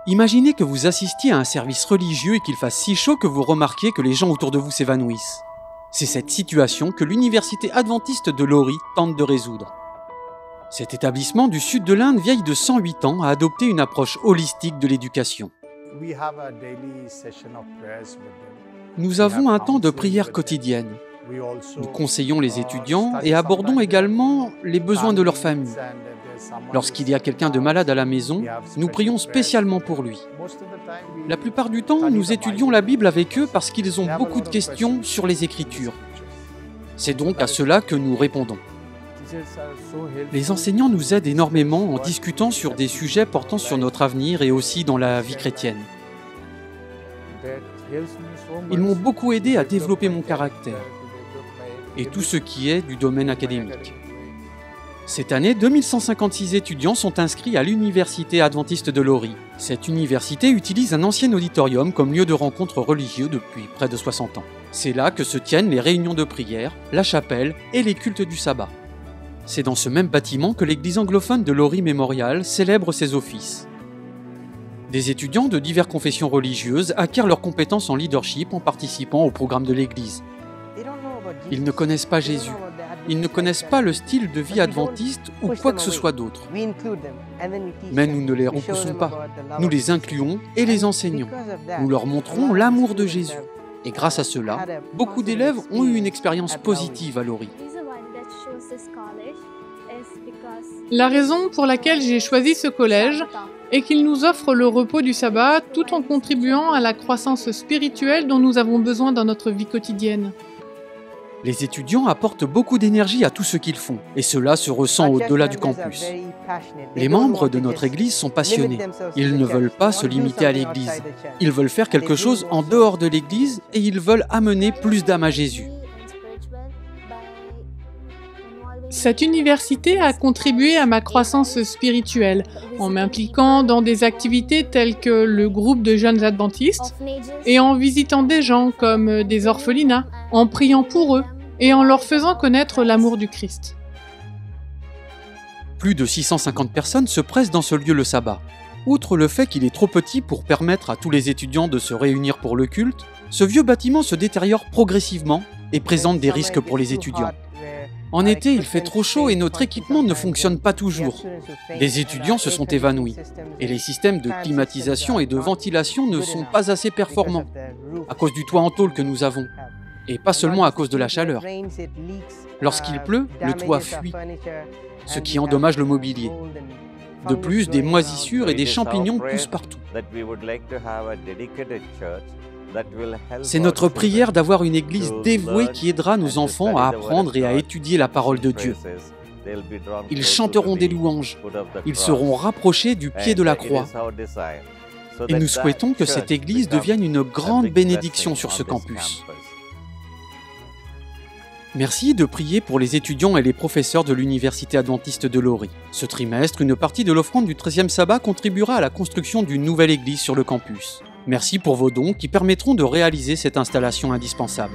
Imaginez que vous assistiez à un service religieux et qu'il fasse si chaud que vous remarquiez que les gens autour de vous s'évanouissent. C'est cette situation que l'université adventiste de Lori tente de résoudre. Cet établissement du sud de l'Inde, vieil de 108 ans, a adopté une approche holistique de l'éducation. Nous avons un temps de prière quotidienne. Nous conseillons les étudiants et abordons également les besoins de leur famille. Lorsqu'il y a quelqu'un de malade à la maison, nous prions spécialement pour lui. La plupart du temps, nous étudions la Bible avec eux parce qu'ils ont beaucoup de questions sur les Écritures. C'est donc à cela que nous répondons. Les enseignants nous aident énormément en discutant sur des sujets portant sur notre avenir et aussi dans la vie chrétienne. Ils m'ont beaucoup aidé à développer mon caractère et tout ce qui est du domaine académique. Cette année, 2156 étudiants sont inscrits à l'université adventiste de Lori. Cette université utilise un ancien auditorium comme lieu de rencontre religieux depuis près de 60 ans. C'est là que se tiennent les réunions de prière, la chapelle et les cultes du sabbat. C'est dans ce même bâtiment que l'église anglophone de Lori Memorial célèbre ses offices. Des étudiants de diverses confessions religieuses acquièrent leurs compétences en leadership en participant au programme de l'église. Ils ne connaissent pas Jésus. Ils ne connaissent pas le style de vie adventiste ou quoi que ce soit d'autre. Mais nous ne les repoussons pas. Nous les incluons et les enseignons. Nous leur montrons l'amour de Jésus. Et grâce à cela, beaucoup d'élèves ont eu une expérience positive à Lori. La raison pour laquelle j'ai choisi ce collège est qu'il nous offre le repos du sabbat tout en contribuant à la croissance spirituelle dont nous avons besoin dans notre vie quotidienne. Les étudiants apportent beaucoup d'énergie à tout ce qu'ils font, et cela se ressent au-delà du campus. Les membres de notre église sont passionnés. Ils ne veulent pas se limiter à l'église. Ils veulent faire quelque chose en dehors de l'église et ils veulent amener plus d'âmes à Jésus. Cette université a contribué à ma croissance spirituelle en m'impliquant dans des activités telles que le groupe de jeunes adventistes et en visitant des gens comme des orphelinats, en priant pour eux et en leur faisant connaître l'amour du Christ. Plus de 650 personnes se pressent dans ce lieu le sabbat. Outre le fait qu'il est trop petit pour permettre à tous les étudiants de se réunir pour le culte, ce vieux bâtiment se détériore progressivement et présente des risques pour les étudiants. En été, il fait trop chaud et notre équipement ne fonctionne pas toujours. Les étudiants se sont évanouis et les systèmes de climatisation et de ventilation ne sont pas assez performants à cause du toit en tôle que nous avons et pas seulement à cause de la chaleur. Lorsqu'il pleut, le toit fuit, ce qui endommage le mobilier. De plus, des moisissures et des champignons poussent partout. C'est notre prière d'avoir une église dévouée qui aidera nos enfants à apprendre et à étudier la parole de Dieu. Ils chanteront des louanges, ils seront rapprochés du pied de la croix. Et nous souhaitons que cette église devienne une grande bénédiction sur ce campus. Merci de prier pour les étudiants et les professeurs de l'université adventiste de Lori. Ce trimestre, une partie de l'offrande du 13e sabbat contribuera à la construction d'une nouvelle église sur le campus. Merci pour vos dons qui permettront de réaliser cette installation indispensable.